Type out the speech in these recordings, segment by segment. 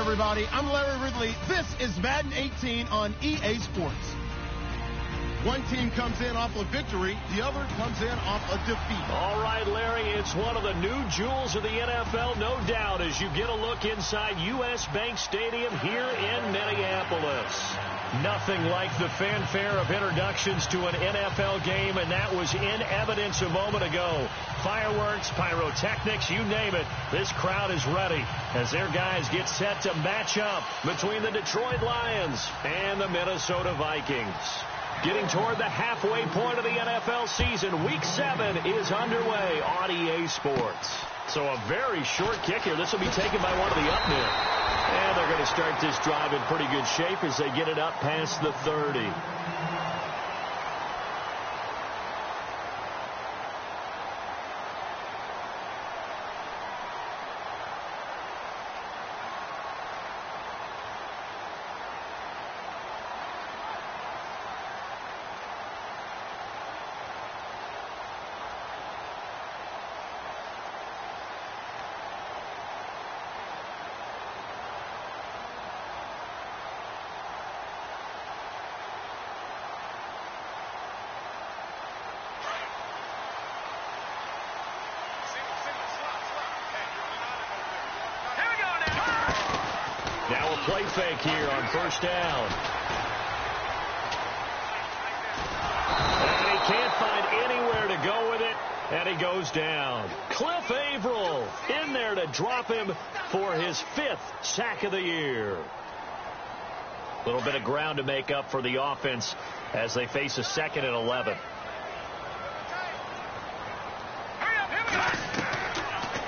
everybody. I'm Larry Ridley. This is Madden 18 on EA Sports. One team comes in off a victory, the other comes in off a defeat. All right, Larry, it's one of the new jewels of the NFL, no doubt, as you get a look inside U.S. Bank Stadium here in Minneapolis. Nothing like the fanfare of introductions to an NFL game, and that was in evidence a moment ago. Fireworks, pyrotechnics, you name it. This crowd is ready as their guys get set to match up between the Detroit Lions and the Minnesota Vikings. Getting toward the halfway point of the NFL season, Week 7 is underway on EA Sports. So a very short kick here. This will be taken by one of the up men. And they're going to start this drive in pretty good shape as they get it up past the 30. Now a play fake here on first down. And he can't find anywhere to go with it, and he goes down. Cliff Averill in there to drop him for his 5th sack of the year. A little bit of ground to make up for the offense as they face a 2nd and 11.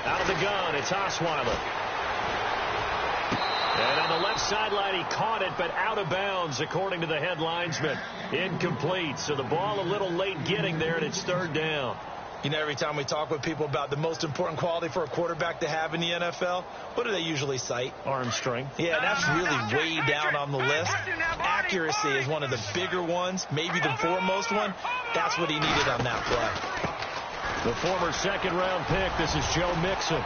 Out of the gun, it's Osweiler. And on the left sideline, he caught it, but out of bounds, according to the head linesman. Incomplete. So the ball a little late getting there, and it's 3rd down. You know, every time we talk with people about the most important quality for a quarterback to have in the NFL, what do they usually cite? Arm strength. Yeah, that's really way down on the list. Accuracy is one of the bigger ones, maybe the foremost one. That's what he needed on that play. The former 2nd-round pick, this is Joe Mixon.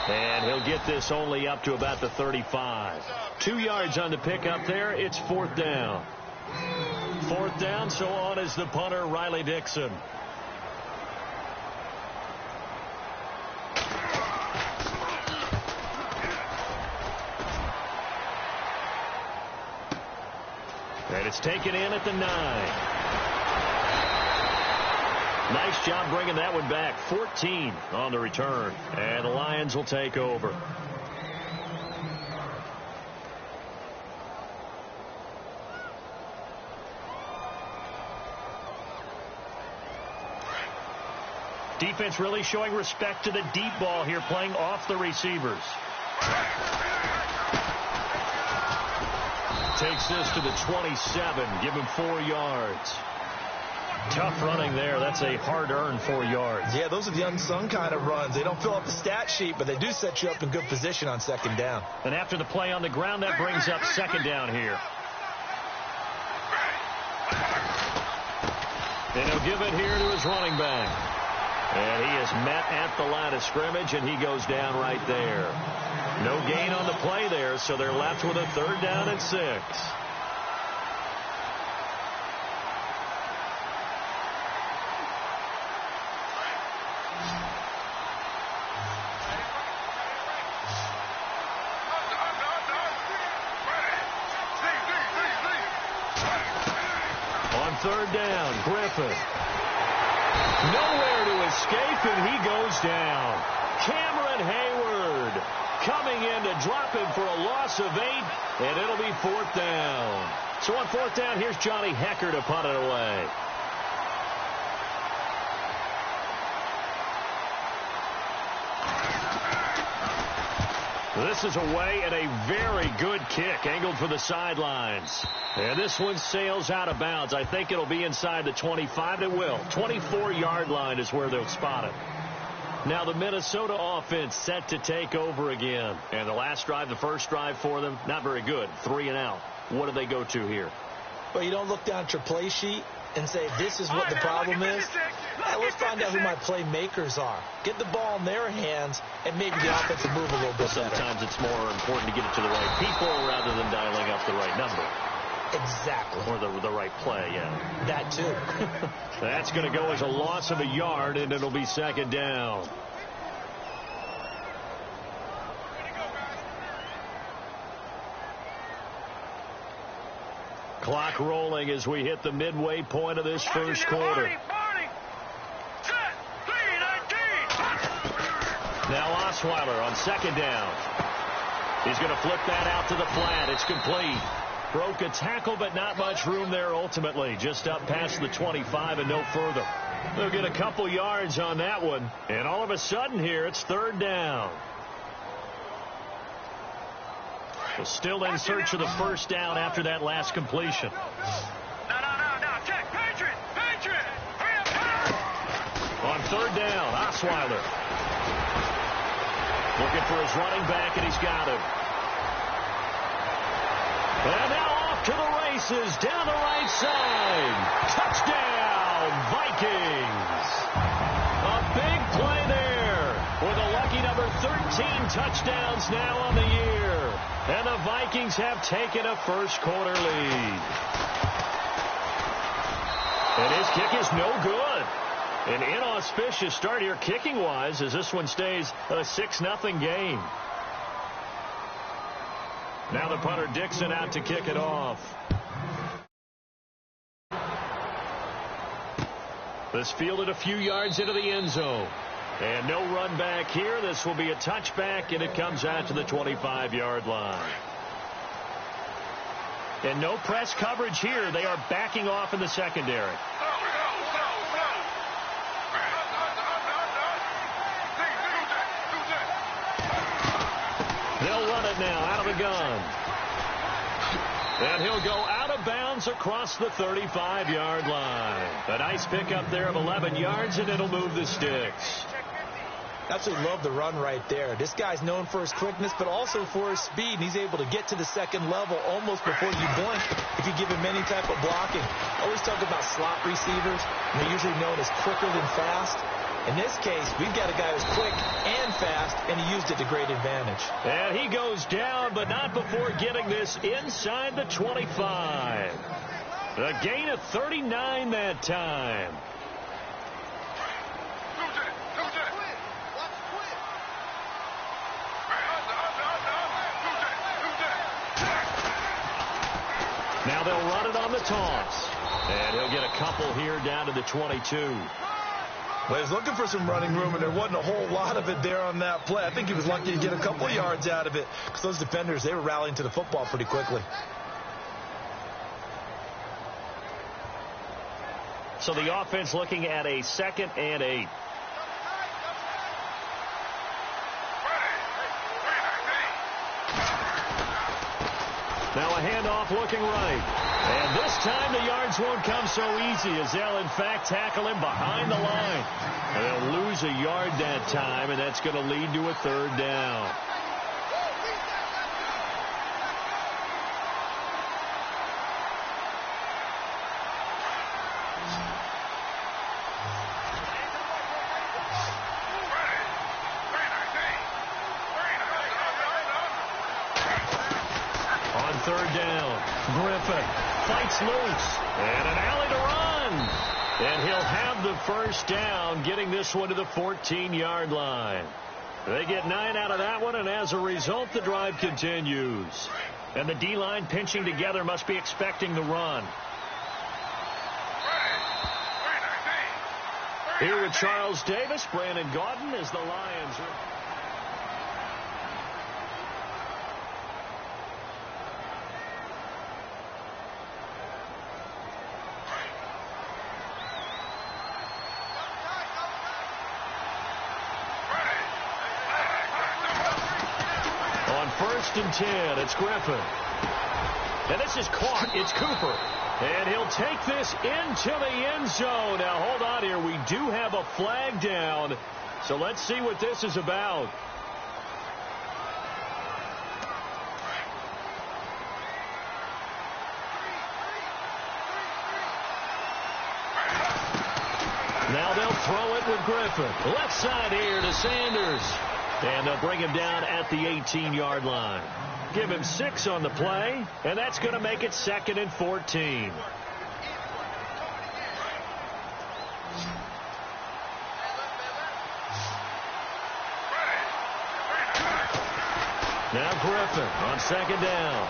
And he'll get this only up to about the 35. 2 yards on the pickup there. It's 4th down. 4th down, so on is the punter, Riley Dixon. And it's taken in at the 9. Nice job bringing that one back. 14 on the return. And the Lions will take over. Defense really showing respect to the deep ball here, playing off the receivers. Takes this to the 27. Give him 4 yards. Tough running there. That's a hard-earned 4 yards. Yeah, those are the unsung kind of runs. They don't fill up the stat sheet, but they do set you up in good position on 2nd down. And after the play on the ground, that brings up 2nd down here. And he'll give it here to his running back. And he is met at the line of scrimmage, and he goes down right there. No gain on the play there, so they're left with a 3rd down and 6. On 3rd down, Griffin. Nowhere to escape, and he goes down. Cameron Hayward coming in to drop him for a loss of 8, and it'll be 4th down. So on 4th down, here's Johnny Hecker to punt it away. This is away and a very good kick, angled for the sidelines. And this one sails out of bounds. I think it'll be inside the 25. It will. 24-yard line is where they'll spot it. Now the Minnesota offense set to take over again. And the last drive, the first drive for them, not very good. 3 and out. What do they go to here? Well, you don't look down at your play sheet and say, this is what the problem is? Let's find out who my playmakers are. Get the ball in their hands, and maybe the offense will move a little bit better. Sometimes it's more important to get it to the right people rather than dialing up the right number. Exactly. Or the right play, yeah. That too. That's going to go as a loss of a yard, and it'll be second down. Clock rolling as we hit the midway point of this first quarter. Now Osweiler on second down. He's going to flip that out to the flat. It's complete. Broke a tackle, but not much room there ultimately. Just up past the 25 and no further. They'll get a couple yards on that one. And all of a sudden here, it's third down. Well, still in search of the first down after that last completion. No. Check. Patriot. On third down, Osweiler. Looking for his running back, and he's got him. And now off to the races, down the right side. Touchdown, Vikings. A big play there with a lucky number 13 touchdowns now on the year. And the Vikings have taken a first quarter lead. And his kick is no good. An inauspicious start here kicking-wise as this one stays a 6-0 game. Now the punter Dixon out to kick it off. This fielded a few yards into the end zone. And no run back here. This will be a touchback, and it comes out to the 25-yard line. And no press coverage here. They are backing off in the secondary. They'll run it now out of the gun. And he'll go out of bounds across the 35-yard line. A nice pickup there of 11 yards, and it'll move the sticks. Absolutely love the run right there. This guy's known for his quickness, but also for his speed. And he's able to get to the second level almost before you blink if you give him any type of blocking. I always talk about slot receivers, and they're usually known as quicker than fast. In this case, we've got a guy who's quick and fast, and he used it to great advantage. And he goes down, but not before getting this inside the 25. A gain of 39 that time. Now they'll run it on the toss. And he'll get a couple here down to the 22. Well, he's looking for some running room, and there wasn't a whole lot of it there on that play. I think he was lucky to get a couple of yards out of it because those defenders, they were rallying to the football pretty quickly. So the offense looking at a 2nd and 8. Now a handoff looking right. And this time the yards won't come so easy as they'll, in fact, tackle him behind the line. And they'll lose a yard that time, and that's going to lead to a third down. Third down. Griffin fights loose. And an alley to run. And he'll have the first down, getting this one to the 14-yard line. They get 9 out of that one, and as a result, the drive continues. And the D-line pinching together must be expecting the run. Here with Charles Davis, Brandon Gaudin as the Lions are... First and 10, it's Griffin. And this is caught. It's Cooper. And he'll take this into the end zone. Now, hold on here. We do have a flag down. So let's see what this is about. throw it with Griffin. Left side here to Sanders. And they'll bring him down at the 18-yard line. Give him 6 on the play, and that's going to make it 2nd and 14. Now Griffin on 2nd down.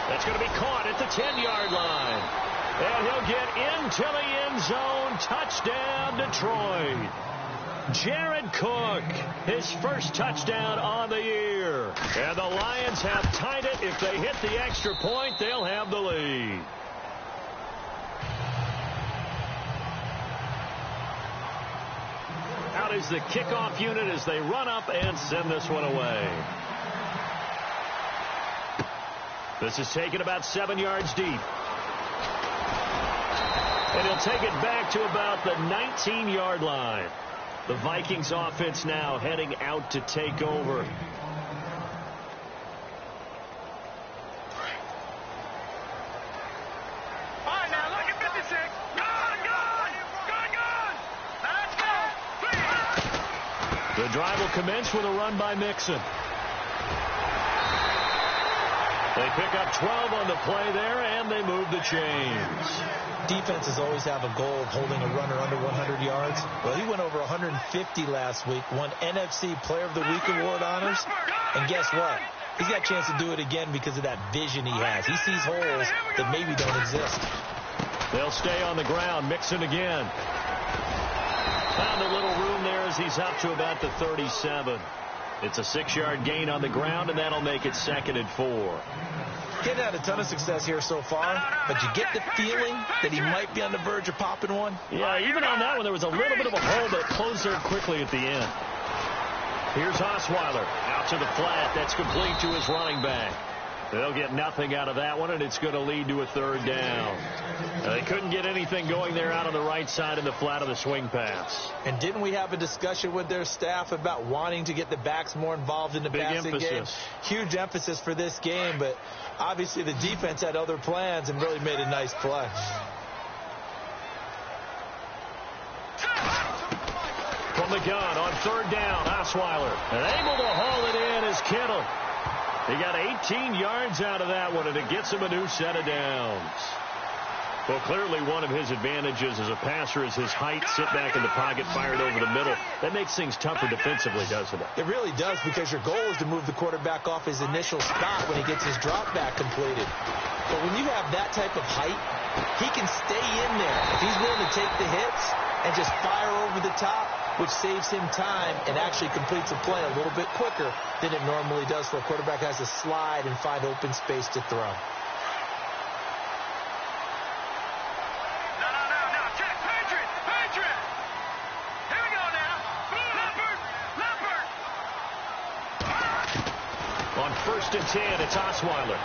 That's going to be caught at the 10-yard line. And he'll get into the end zone. Touchdown, Detroit. Jared Cook, his first touchdown on the year. And the Lions have tied it. If they hit the extra point, they'll have the lead. Out is the kickoff unit as they run up and send this one away. This is taken about 7 yards deep. And he'll take it back to about the 19-yard line. The Vikings offense now heading out to take over. All right, now look at 56. Gone. Let's go. The drive will commence with a run by Mixon. They pick up 12 on the play there, and they move the chains. Defenses always have a goal of holding a runner under 100 yards. Well, he went over 150 last week, won NFC Player of the Week award honors. And guess what? He's got a chance to do it again because of that vision he has. He sees holes that maybe don't exist. They'll stay on the ground. Mixon again. Found a little room there as he's up to about the 37. It's a 6-yard gain on the ground, and that'll make it 2nd and 4. Getting had a ton of success here so far, but you get the feeling that he might be on the verge of popping one. Yeah, even on that one, there was a little bit of a hole that closed there quickly at the end. Here's Osweiler out to the flat. That's complete to his running back. They'll get nothing out of that one, and it's going to lead to a 3rd down. They couldn't get anything going there out on the right side in the flat of the swing pass. And didn't we have a discussion with their staff about wanting to get the backs more involved in the passing game? Huge emphasis for this game, but obviously the defense had other plans and really made a nice play. From the gun on 3rd down, Osweiler. And able to haul it in is Kittle. He got 18 yards out of that one, and it gets him a new set of downs. Well, clearly one of his advantages as a passer is his height, sit back in the pocket, fired over the middle. That makes things tougher defensively, doesn't it? It really does, because your goal is to move the quarterback off his initial spot when he gets his drop back completed. But when you have that type of height, he can stay in there. If he's willing to take the hits and just fire over the top, which saves him time and actually completes a play a little bit quicker than it normally does for a quarterback has to slide and find open space to throw. No. Check. Patriot. Here we go now. Leopard. On 1st and 10, it's Osweiler.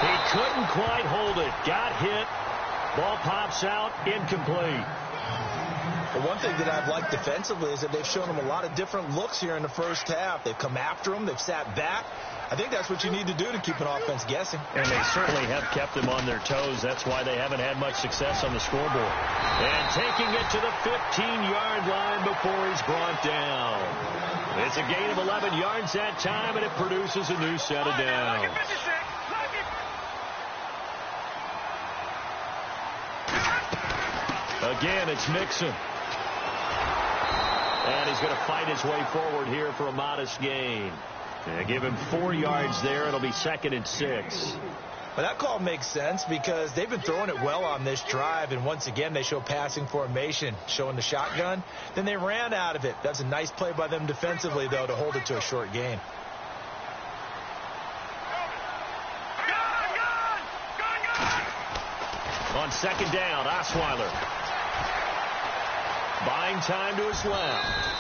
He couldn't quite hold it. Got hit. Ball pops out, incomplete. Well, one thing that I've liked defensively is that they've shown him a lot of different looks here in the first half. They've come after him. They've sat back. I think that's what you need to do to keep an offense guessing. And they certainly have kept them on their toes. That's why they haven't had much success on the scoreboard. And taking it to the 15-yard line before he's brought down. It's a gain of 11 yards that time, and it produces a new set of downs. Again, it's Mixon. And he's going to fight his way forward here for a modest gain. Give him 4 yards there. It'll be 2nd and 6. Well, that call makes sense because they've been throwing it well on this drive, and once again they show passing formation, showing the shotgun. Then they ran out of it. That's a nice play by them defensively, though, to hold it to a short gain. On 2nd down, Osweiler. Buying time to his left.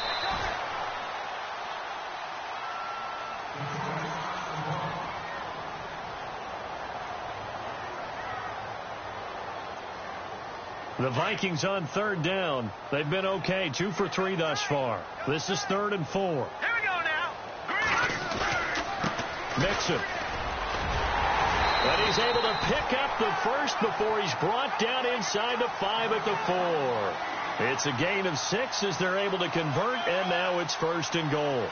The Vikings on 3rd down. They've been okay, 2 for 3 thus far. This is 3rd and 4. Here we go now. Mixon. And he's able to pick up the first before he's brought down inside the 5 at the 4. It's a gain of 6 as they're able to convert, and now it's 1st and goal.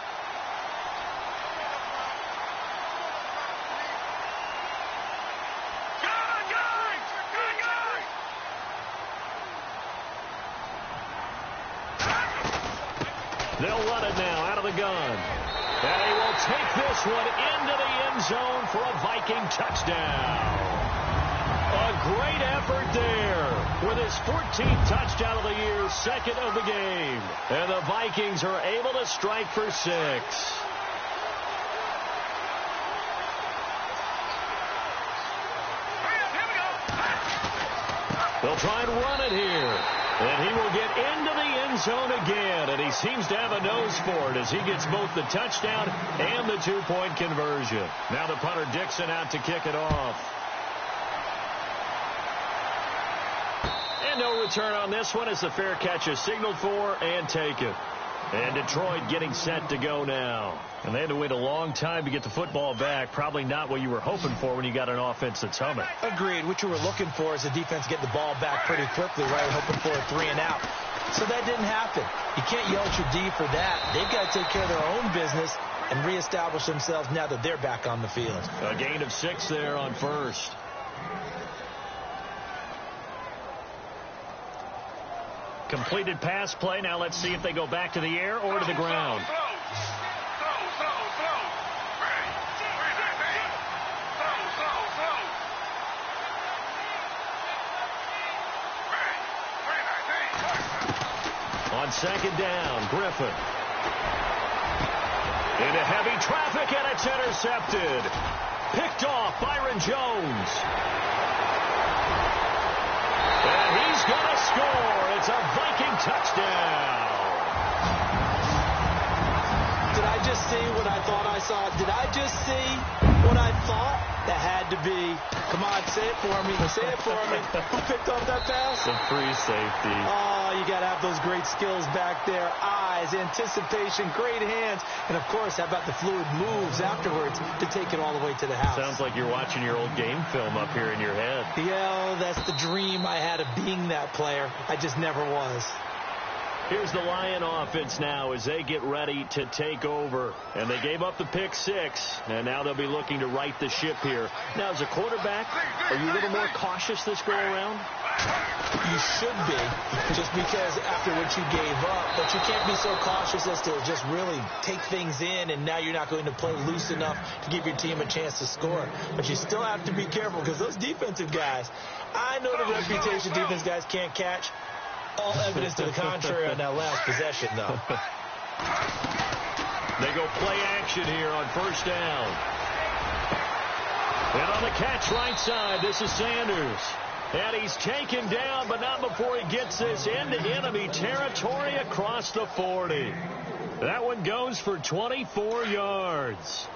They'll run it now out of the gun. And he will take this one into the end zone for a Viking touchdown. A great effort there with his 14th touchdown of the year, 2nd of the game. And the Vikings are able to strike for 6. They'll try and run it here. And he will get into the end zone again. And he seems to have a nose for it as he gets both the touchdown and the 2-point conversion. Now the punter Dixon out to kick it off. And no return on this one as the fair catch is signaled for and taken. And Detroit getting set to go now. And they had to wait a long time to get the football back. Probably not what you were hoping for when you got an offense that's humming. Agreed. What you were looking for is the defense getting the ball back pretty quickly, right? Hoping for a 3 and out. So that didn't happen. You can't yell at your D for that. They've got to take care of their own business and reestablish themselves now that they're back on the field. A gain of 6 there on 1st. Completed pass play. Now let's see if they go back to the air or to the ground. On 2nd down, Griffin. Into heavy traffic, and it's intercepted. Picked off, Byron Jones. And he's going to score. It's a Viking touchdown. Did I just see what I thought I saw? Did I just see what I thought? That had to be. Come on, say it for me. Say it for me. Who picked off that pass? The free safety. Oh, you got to have those great skills back there. Eyes, anticipation, great hands. And, of course, how about the fluid moves afterwards to take it all the way to the house? Sounds like you're watching your old game film up here in your head. Yeah, that's the dream I had of being that player. I just never was. Here's the Lion offense now as they get ready to take over. And they gave up the pick 6, and now they'll be looking to right the ship here. Now, as a quarterback, are you a little more cautious this go-around? You should be, just because after what you gave up. But you can't be so cautious as to just really take things in, and now you're not going to play loose enough to give your team a chance to score. But you still have to be careful because those defensive guys, I know the reputation defense guys can't catch. All evidence to the contrary on that last possession, though. They go play action here on 1st down. And on the catch right side, this is Sanders. And he's taken down, but not before he gets this into enemy territory across the 40. That one goes for 24 yards.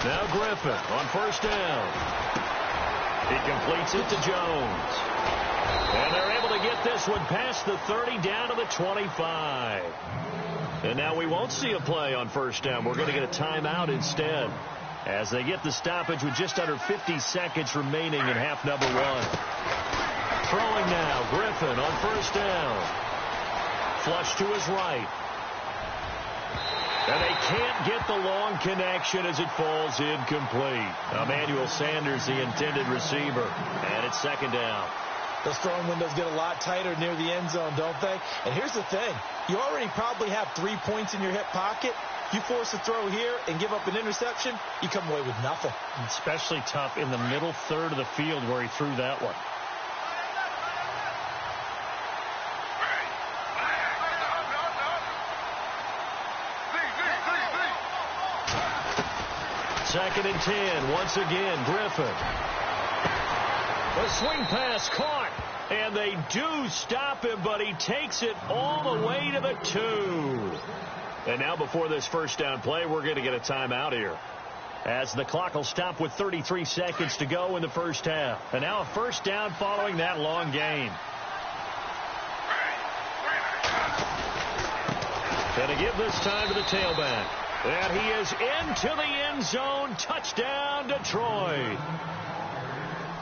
Now Griffin on 1st down. He completes it to Jones. And they're able to get this one past the 30 down to the 25. And now we won't see a play on 1st down. We're going to get a timeout instead as they get the stoppage with just under 50 seconds remaining in half number 1. Throwing now, Griffin on 1st down. Flush to his right. And they can't get the long connection as it falls incomplete. Emmanuel Sanders, the intended receiver. And it's 2nd down. Those throwing windows get a lot tighter near the end zone, don't they? And here's the thing. You already probably have 3 points in your hip pocket. You force a throw here and give up an interception, you come away with nothing. Especially tough in the middle third of the field where he threw that one. Second and 10. Once again, Griffin. A swing pass caught. And they do stop him, but he takes it all the way to the 2. And now before this 1st down play, we're going to get a timeout here. As the clock will stop with 33 seconds to go in the 1st half. And now a 1st down following that long gain. And to give this time to the tailback. And he is into the end zone. Touchdown, Detroit.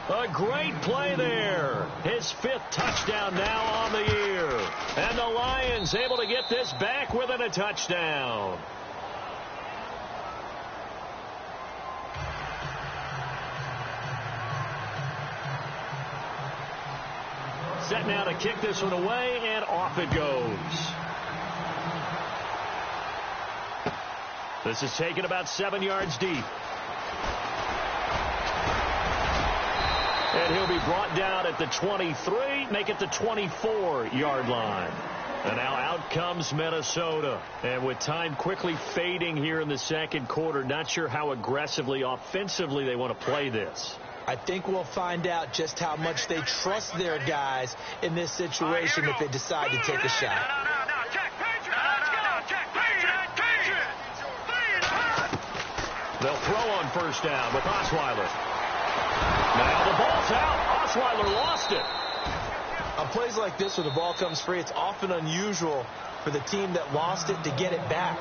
A great play there. His 5th touchdown now on the year. And the Lions able to get this back within a touchdown. Set now to kick this one away, and off it goes. This is taken about 7 yards deep. And he'll be brought down at the 23, make it the 24-yard line. And now out comes Minnesota. And with time quickly fading here in the second quarter, not sure how aggressively, offensively they want to play this. I think we'll find out just how much they trust their guys in this situation if they decide to take a shot. They'll throw on first down with Osweiler. Now the ball's out. Osweiler lost it. On plays like this where the ball comes free, it's often unusual for the team that lost it to get it back.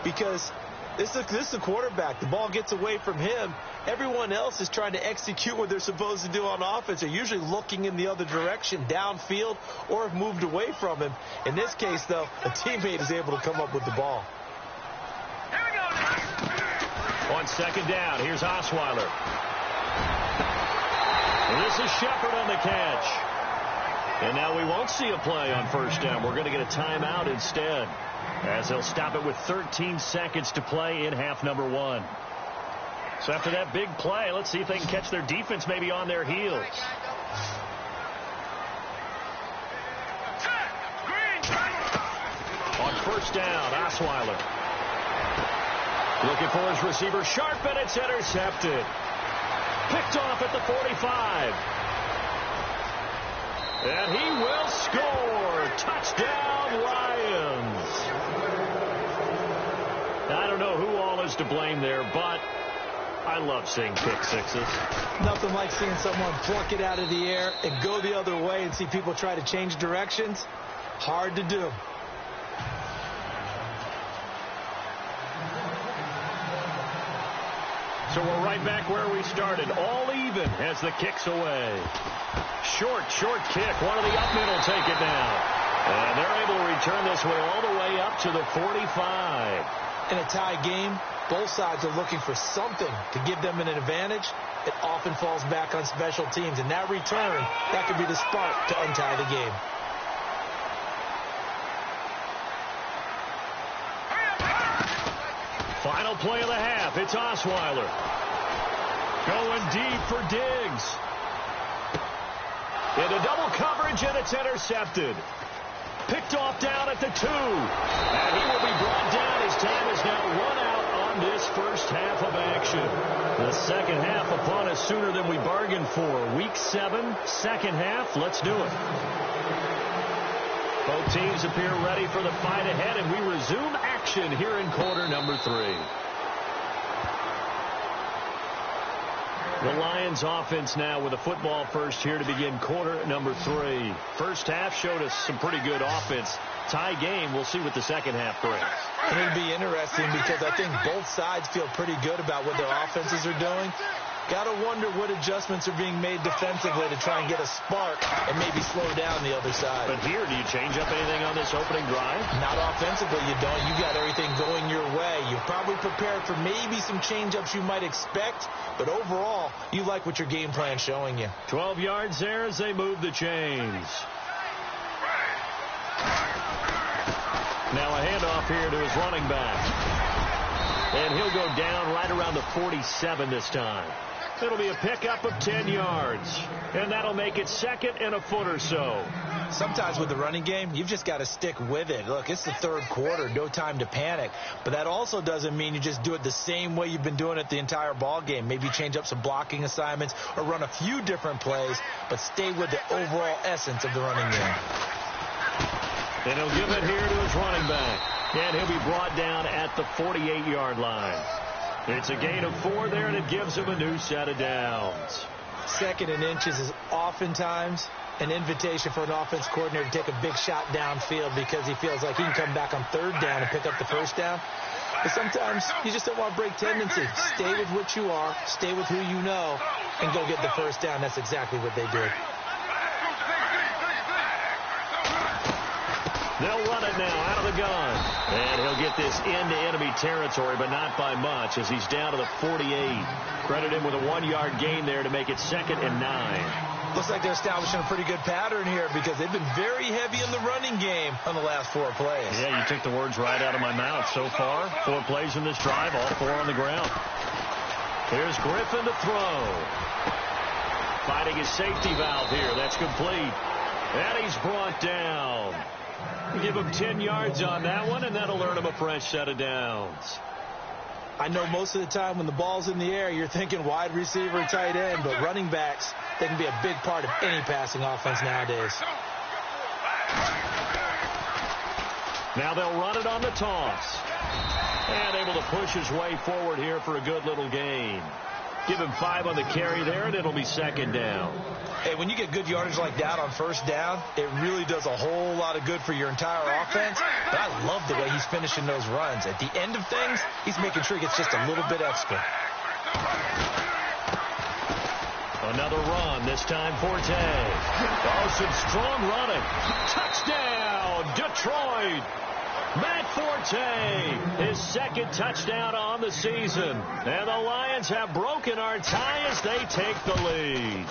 Because this is the quarterback. The ball gets away from him. Everyone else is trying to execute what they're supposed to do on offense. They're usually looking in the other direction, downfield, or have moved away from him. In this case, though, a teammate is able to come up with the ball. On second down, here's Osweiler. And this is Shepard on the catch. And now we won't see a play on first down. We're going to get a timeout instead, as they'll stop it with 13 seconds to play in half number 1. So after that big play, let's see if they can catch their defense maybe on their heels. On first down, Osweiler. Looking for his receiver, Sharp, and it's intercepted. Picked off at the 45. And he will score. Touchdown, Lions. I don't know who all is to blame there, but I love seeing pick sixes. Nothing like seeing someone pluck it out of the air and go the other way and see people try to change directions. Hard to do. So we're right back where we started. All even as the kick's away. Short kick. One of the up middle take it down. And they're able to return this way all the way up to the 45. In a tie game, both sides are looking for something to give them an advantage. It often falls back on special teams. And that return, that could be the spark to untie the game. Final play of the half. It's Osweiler. Going deep for Diggs. Into double coverage, and it's intercepted. Picked off down at the 2. And he will be brought down. His time is now run out on this first half of action. The second half upon us sooner than we bargained for. Week 7, second half. Let's do it. Both teams appear ready for the fight ahead, and we resume action here in quarter number 3. The Lions offense now with a football first here to begin quarter number 3. First half showed us some pretty good offense. Tie game, we'll see what the second half brings. And it'll be interesting because I think both sides feel pretty good about what their offenses are doing. Got to wonder what adjustments are being made defensively to try and get a spark and maybe slow down the other side. But here, do you change up anything on this opening drive? Not offensively, you don't. You got everything going your way. You're probably prepared for maybe some change-ups you might expect, but overall, you like what your game plan's showing you. 12 yards there as they move the chains. Now a handoff here to his running back. And he'll go down right around the 47 this time. It'll be a pickup of 10 yards. And that'll make it second and a foot or so. Sometimes with the running game, you've just got to stick with it. Look, it's the third quarter, no time to panic. But that also doesn't mean you just do it the same way you've been doing it the entire ball game. Maybe change up some blocking assignments or run a few different plays, but stay with the overall essence of the running game. And he'll give it here to his running back. And he'll be brought down at the 48-yard line. It's a gain of 4 there, and it gives him a new set of downs. Second and inches is oftentimes an invitation for an offense coordinator to take a big shot downfield because he feels like he can come back on third down and pick up the first down. But sometimes you just don't want to break tendency. Stay with what you are, stay with who you know, and go get the first down. That's exactly what they did. They'll run it now out of the gun. And he'll get this into enemy territory, but not by much as he's down to the 48. Credit him with a 1-yard gain there to make it 2nd and 9. Looks like they're establishing a pretty good pattern here because they've been very heavy in the running game on the last 4 plays. Yeah, you took the words right out of my mouth. So far, 4 plays in this drive, all 4 on the ground. Here's Griffin to throw. Fighting his safety valve here. That's complete. And he's brought down. Give him 10 yards on that one, and that'll earn him a fresh set of downs. I know most of the time when the ball's in the air, you're thinking wide receiver, tight end, but running backs, they can be a big part of any passing offense nowadays. Now they'll run it on the toss. And able to push his way forward here for a good little gain. Give him 5 on the carry there, and it'll be 2nd down. Hey, when you get good yardage like that on first down, it really does a whole lot of good for your entire offense. But I love the way he's finishing those runs. At the end of things, he's making sure he gets just a little bit extra. Another run, this time Forte. Oh, some strong running. Touchdown, Detroit. Matt Forte, his 2nd touchdown on the season. And the Lions have broken our tie as they take the lead.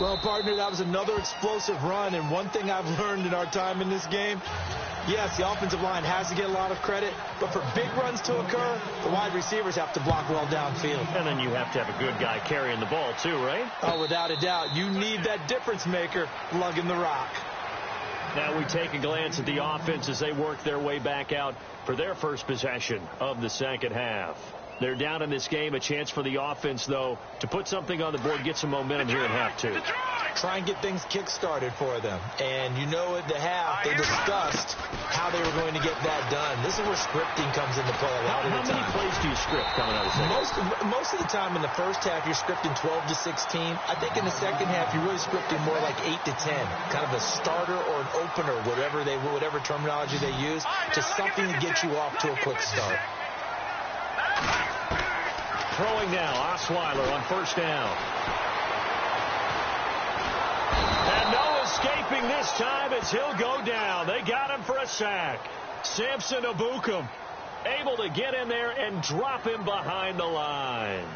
Well, partner, that was another explosive run. And one thing I've learned in our time in this game, yes, the offensive line has to get a lot of credit, but for big runs to occur, the wide receivers have to block well downfield. And then you have to have a good guy carrying the ball too, right? Oh, without a doubt. You need that difference maker lugging the rock. Now we take a glance at the offense as they work their way back out for their first possession of the second half. They're down in this game. A chance for the offense, though, to put something on the board, get some momentum here in half 2. Try and get things kick-started for them. And you know at the half, they discussed how they were going to get that done. This is where scripting comes into play a lot of the time. How many plays do you script coming out of the second? Most of the time in the first half, you're scripting 12 to 16. I think in the second half, you're really scripting more like 8 to 10. Kind of a starter or an opener, whatever terminology they use, to something to get you off to a quick start. Throwing now, Osweiler on first down. And no escaping this time as he'll go down. They got him for a sack. Samson Abukum able to get in there and drop him behind the line.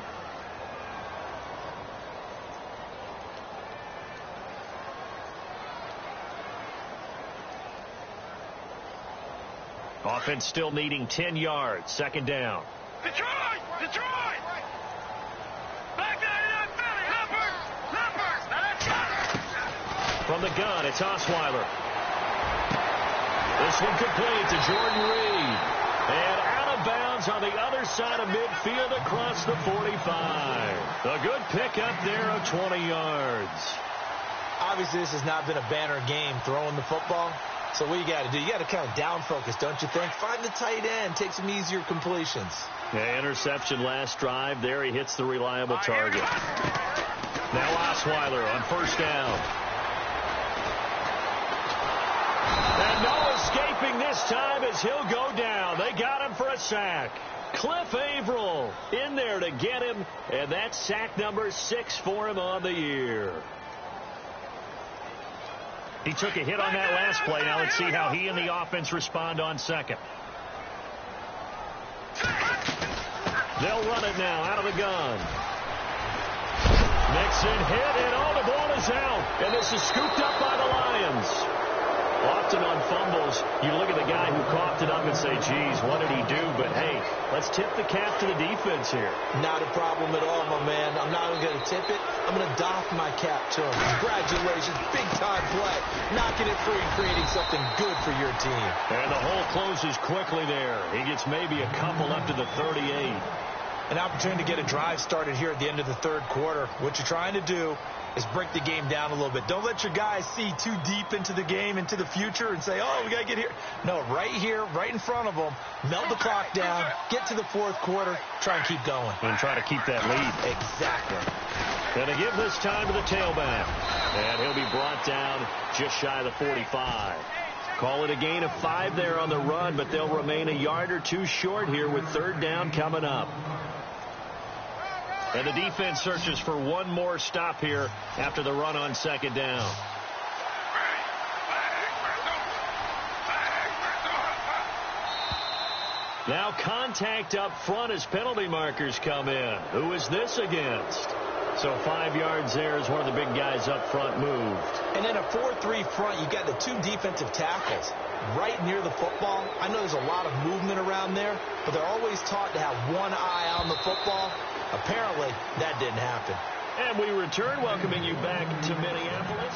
Offense still needing 10 yards. 2nd down. Detroit! Detroit! Back there in that belly! Leopard! Now that's it! From the gun, it's Osweiler. This one complete to Jordan Reed. And out of bounds on the other side of midfield across the 45. A good pickup there of 20 yards. Obviously, this has not been a banner game throwing the football. So what you got to do, you got to kind of down focus, don't you think? Find the tight end, take some easier completions. Yeah, interception last drive. There he hits the reliable target. Now Osweiler on first down. And no escaping this time as he'll go down. They got him for a sack. Cliff Averill in there to get him, and that's sack number 6 for him on the year. He took a hit on that last play. Now let's see how he and the offense respond on second. They'll run it now out of the gun. Mixon hit, and the ball is out. And this is scooped up by the Lions. Often on fumbles, you look at the guy who coughed it up and say, geez, what did he do? But, hey, let's tip the cap to the defense here. Not a problem at all, my man. I'm not even going to tip it. I'm going to doff my cap to him. Congratulations. Big-time play. Knocking it free and creating something good for your team. And the hole closes quickly there. He gets maybe a couple up to the 38. An opportunity to get a drive started here at the end of the third quarter. What you're trying to do is break the game down a little bit. Don't let your guys see too deep into the game, into the future, and say, oh, we got to get here. No, right here, right in front of them, melt the clock down, get to the fourth quarter, try and keep going. And try to keep that lead. Exactly. Going to give this time to the tailback. And he'll be brought down just shy of the 45. Call it a gain of 5 there on the run, but they'll remain a yard or two short here with third down coming up. And the defense searches for one more stop here after the run on second down. Now contact up front as penalty markers come in. Who is this against? So 5 yards there as one of the big guys up front moved. And in a 4-3 front, you got the 2 defensive tackles right near the football. I know there's a lot of movement around there, but they're always taught to have one eye on the football. Apparently, that didn't happen. And we return, welcoming you back to Minneapolis.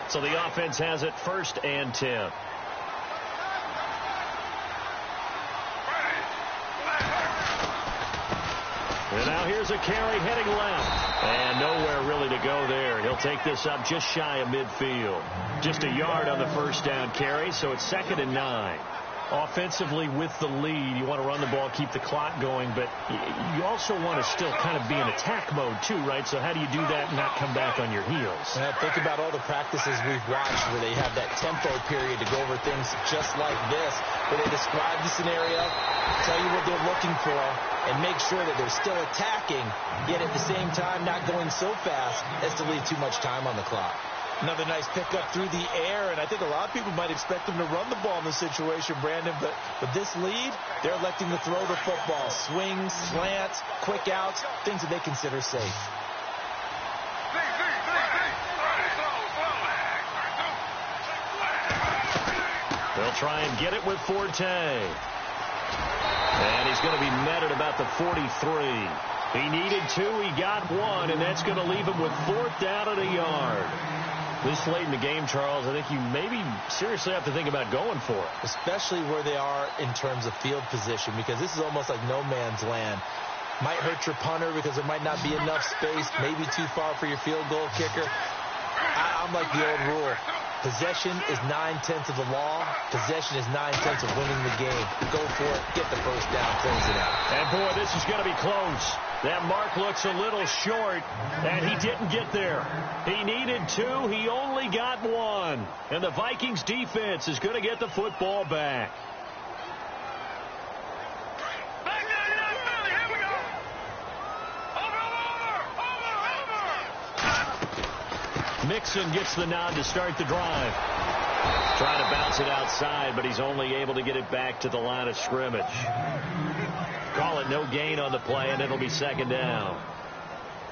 So the offense has it 1st and 10. And now here's a carry heading left. And nowhere really to go there. He'll take this up just shy of midfield. Just a yard on the first down carry, so it's 2nd and 9. Offensively with the lead, you want to run the ball, keep the clock going, but you also want to still kind of be in attack mode too, right? So how do you do that and not come back on your heels? Think about all the practices we've watched where they have that tempo period to go over things just like this, where they describe the scenario, tell you what they're looking for, and make sure that they're still attacking, yet at the same time not going so fast as to leave too much time on the clock. Another nice pickup through the air, and I think a lot of people might expect them to run the ball in this situation, Brandon, but with this lead, they're electing to throw the football. Swings, slants, quick outs, things that they consider safe. They'll try and get it with Forte. And he's going to be met at about the 43. He needed 2, he got 1, and that's going to leave him with 4th down and a yard. This late in the game, Charles, I think you maybe seriously have to think about going for it. Especially where they are in terms of field position, because this is almost like no man's land. Might hurt your punter because there might not be enough space, maybe too far for your field goal kicker. I'm like the old rule. Possession is 9/10 of the law. Possession is 9/10 of winning the game. Go for it. Get the first down. Close it out. And, boy, this is going to be close. That mark looks a little short, and he didn't get there. He needed 2. He only got 1. And the Vikings defense is going to get the football back. Mixon gets the nod to start the drive. Trying to bounce it outside, but he's only able to get it back to the line of scrimmage. Call it no gain on the play, and it'll be 2nd down.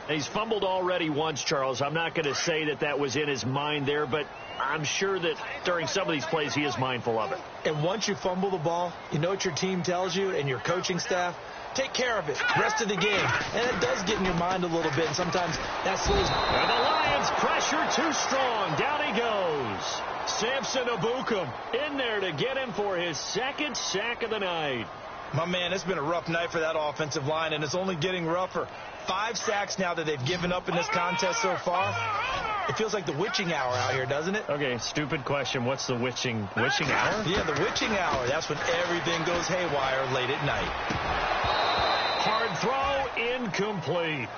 He's fumbled already once, Charles. I'm not going to say that that was in his mind there, but I'm sure that during some of these plays he is mindful of it. And once you fumble the ball, you know what your team tells you and your coaching staff? Take care of it. Rest of the game. And it does get in your mind a little bit, and sometimes that slows. And the Lions pressure too strong. Down he goes. Samson Abukum in there to get him for his 2nd sack of the night. My man, it's been a rough night for that offensive line, and it's only getting rougher. 5 sacks now that they've given up in this contest so far. It feels like the witching hour out here, doesn't it? Okay, stupid question. What's the witching hour? Yeah, the witching hour. That's when everything goes haywire late at night. Hard throw, incomplete.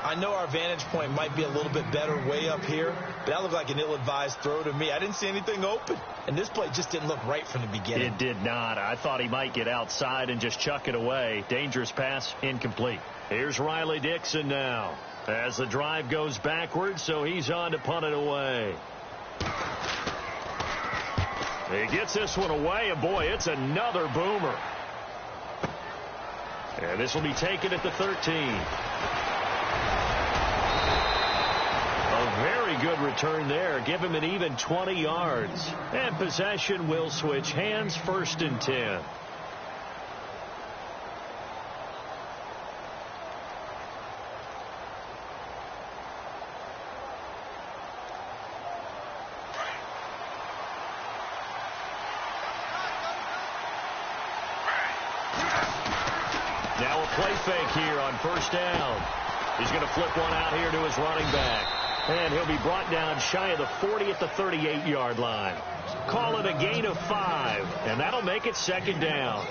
I know our vantage point might be a little bit better way up here, but that looked like an ill-advised throw to me. I didn't see anything open, and this play just didn't look right from the beginning. It did not. I thought he might get outside and just chuck it away. Dangerous pass, incomplete. Here's Riley Dixon now as the drive goes backwards, so he's on to punt it away. He gets this one away, and boy, it's another boomer. And this will be taken at the 13. A very good return there. Give him an even 20 yards. And possession will switch hands, 1st and 10. Now a play fake here on 1st down. He's going to flip one out here to his running back. And he'll be brought down shy of the 40 at the 38-yard line. Call it a gain of 5, and that'll make it second down.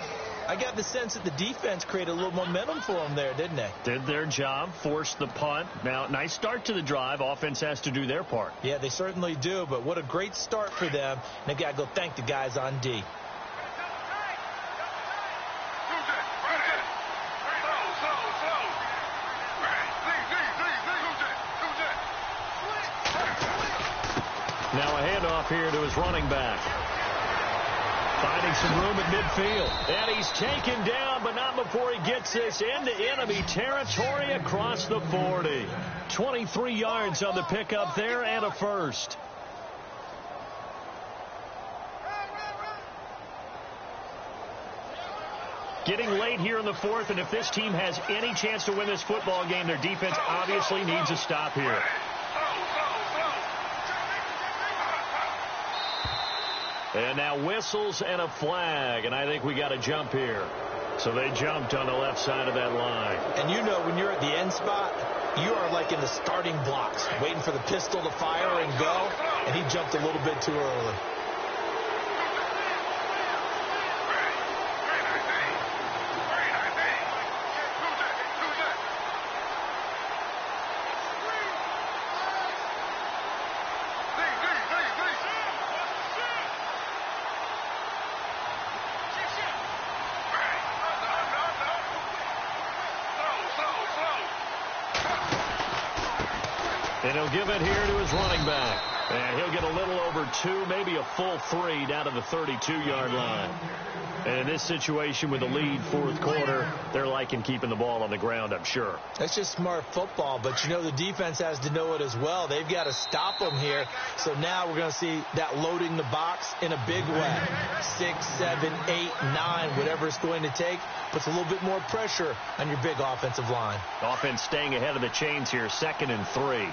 I got the sense that the defense created a little momentum for them there, didn't they? Did their job, forced the punt. Now, nice start to the drive. Offense has to do their part. Yeah, they certainly do, but what a great start for them. And they got to go thank the guys on D. Now a handoff here to his running back. Finding some room at midfield. And he's taken down, but not before he gets this into enemy territory across the 40. 23 yards on the pickup there and a first. Getting late here in the fourth, and if this team has any chance to win this football game, their defense obviously needs a stop here. And now whistles and a flag, and I think we got a jump here. So they jumped on the left side of that line. And you know when you're at the end spot, you are like in the starting blocks, waiting for the pistol to fire and go, and he jumped a little bit too early. And he'll give it here to his running back. And he'll get a little over 2, maybe a full 3 down to the 32-yard line. And in this situation with the lead fourth quarter, they're liking keeping the ball on the ground, I'm sure. That's just smart football, but you know the defense has to know it as well. They've got to stop them here. So now we're going to see that loading the box in a big way. 6, 7, 8, 9, whatever it's going to take, puts a little bit more pressure on your big offensive line. Offense staying ahead of the chains here, 2nd and 3.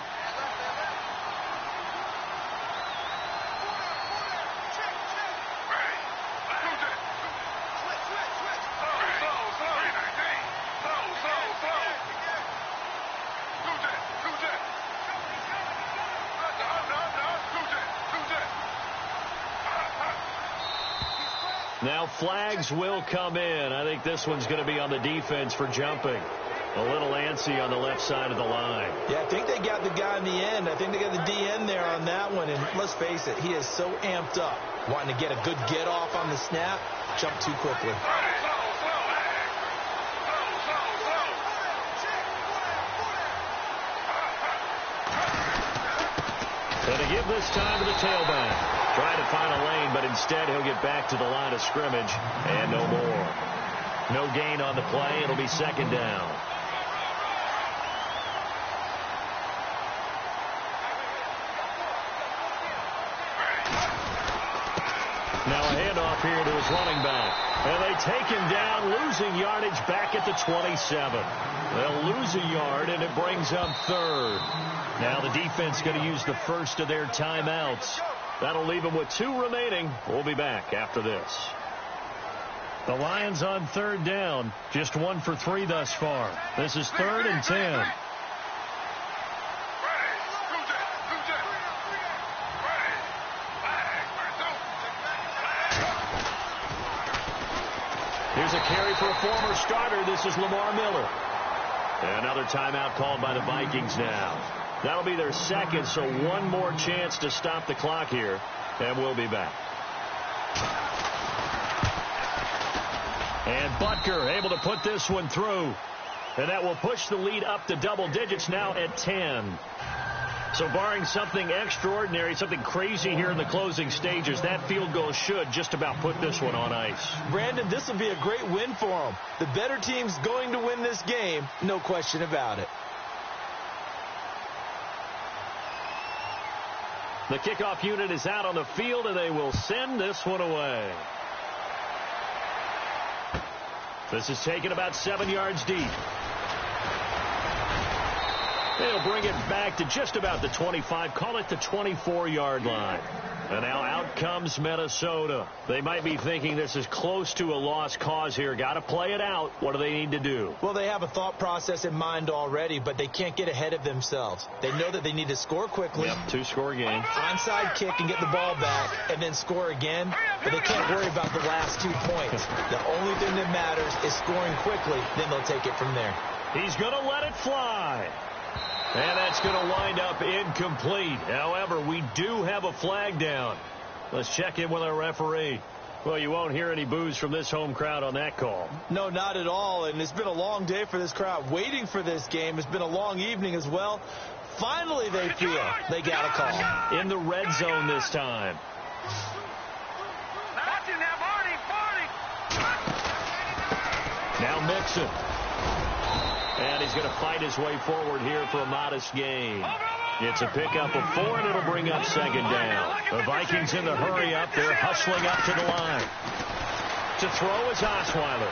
Now flags will come in. I think this one's going to be on the defense for jumping. A little antsy on the left side of the line. Yeah, I think they got the guy in the end. I think they got the DN there on that one. And let's face it, he is so amped up, wanting to get a good get off on the snap, jump too quickly. And to give this time to the tailback. Trying to find a lane, but instead he'll get back to the line of scrimmage and no more. No gain on the play. It'll be second down. Now a handoff here to his running back. And they take him down, losing yardage back at the 27. They'll lose a yard, and it brings up 3rd. Now the defense going to use the first of their timeouts. That'll leave them with 2 remaining. We'll be back after this. The Lions on 3rd down. Just 1 for 3 thus far. This is 3rd and 10. Here's a carry for a former starter. This is Lamar Miller. Another timeout called by the Vikings now. That'll be their 2nd, so 1 more chance to stop the clock here, and we'll be back. And Butker able to put this one through, and that will push the lead up to double digits now at 10. So barring something extraordinary, something crazy here in the closing stages, that field goal should just about put this one on ice. Brandon, this will be a great win for them. The better team's going to win this game, no question about it. The kickoff unit is out on the field, and they will send this one away. This is taken about 7 yards deep. They'll bring it back to just about the 25, call it the 24-yard line. And now out comes Minnesota. They might be thinking this is close to a lost cause here. Got to play it out. What do they need to do? Well, they have a thought process in mind already, but they can't get ahead of themselves. They know that they need to score quickly. Yep, 2-score game. Onside kick and get the ball back, and then score again. But they can't worry about the last 2 points. The only thing that matters is scoring quickly. Then they'll take it from there. He's going to let it fly. And that's going to wind up incomplete. However, we do have a flag down. Let's check in with our referee. Well, you won't hear any boos from this home crowd on that call. No, not at all. And it's been a long day for this crowd waiting for this game. It's been a long evening as well. Finally, they feel they got a call. In the red zone this time. Now Mixon. And he's going to fight his way forward here for a modest gain. It's a pickup of 4, and it'll bring up second down. The Vikings in the hurry up. They're hustling up to the line. To throw is Osweiler.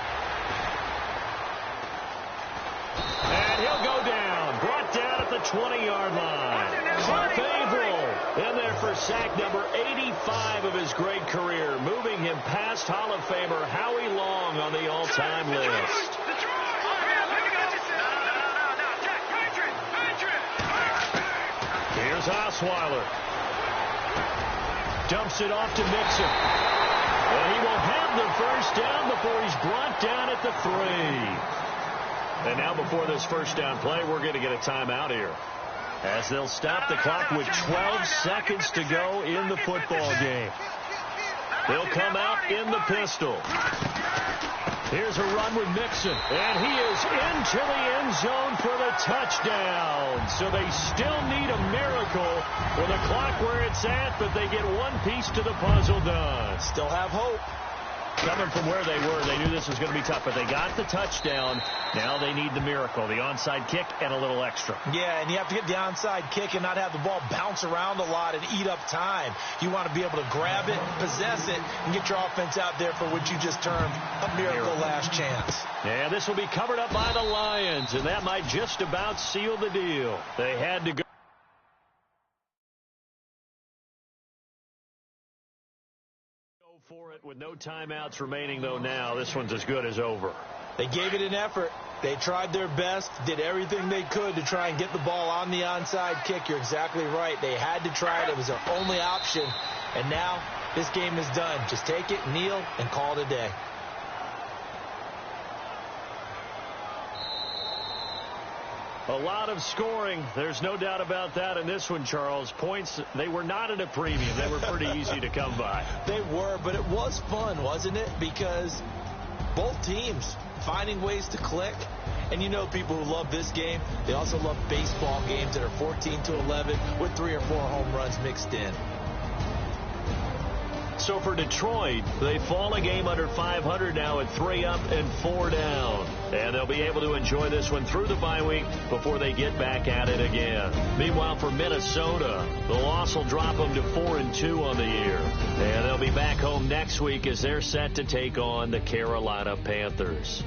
And he'll go down. Brought down at the 20-yard line. Cliff Averill in there for sack number 85 of his great career, moving him past Hall of Famer Howie Long on the all-time list. Here's Osweiler. Dumps it off to Mixon. And he will have the first down before he's brought down at the 3. And now before this first down play, we're going to get a timeout here, as they'll stop the clock with 12 seconds to go in the football game. They'll come out in the pistol. Here's a run with Mixon, and he is into the end zone for the touchdown. So they still need a miracle with the clock where it's at, but they get one piece to the puzzle done. Still have hope. Coming from where they were, they knew this was going to be tough, but they got the touchdown. Now they need the miracle, the onside kick and a little extra. Yeah, and you have to get the onside kick and not have the ball bounce around a lot and eat up time. You want to be able to grab it, possess it, and get your offense out there for what you just termed a miracle last chance. Yeah, this will be covered up by the Lions, and that might just about seal the deal. They had to go for it with no timeouts remaining, though. Now this one's as good as over. They gave it an effort. They tried their best, did everything they could to try and get the ball on the onside kick. You're exactly right. They had to try it. It was their only option. And now this game is done. Just take it, kneel, and call it a day. A lot of scoring. There's no doubt about that in this one, Charles. Points, they were not at a premium. They were pretty easy to come by. They were, but it was fun, wasn't it? Because both teams finding ways to click. And you know people who love this game, they also love baseball games that are 14-11 with 3 or 4 home runs mixed in. So for Detroit, they fall a game under 500 now at 3 up and 4 down. And they'll be able to enjoy this one through the bye week before they get back at it again. Meanwhile, for Minnesota, the loss will drop them to 4-2 on the year. And they'll be back home next week as they're set to take on the Carolina Panthers.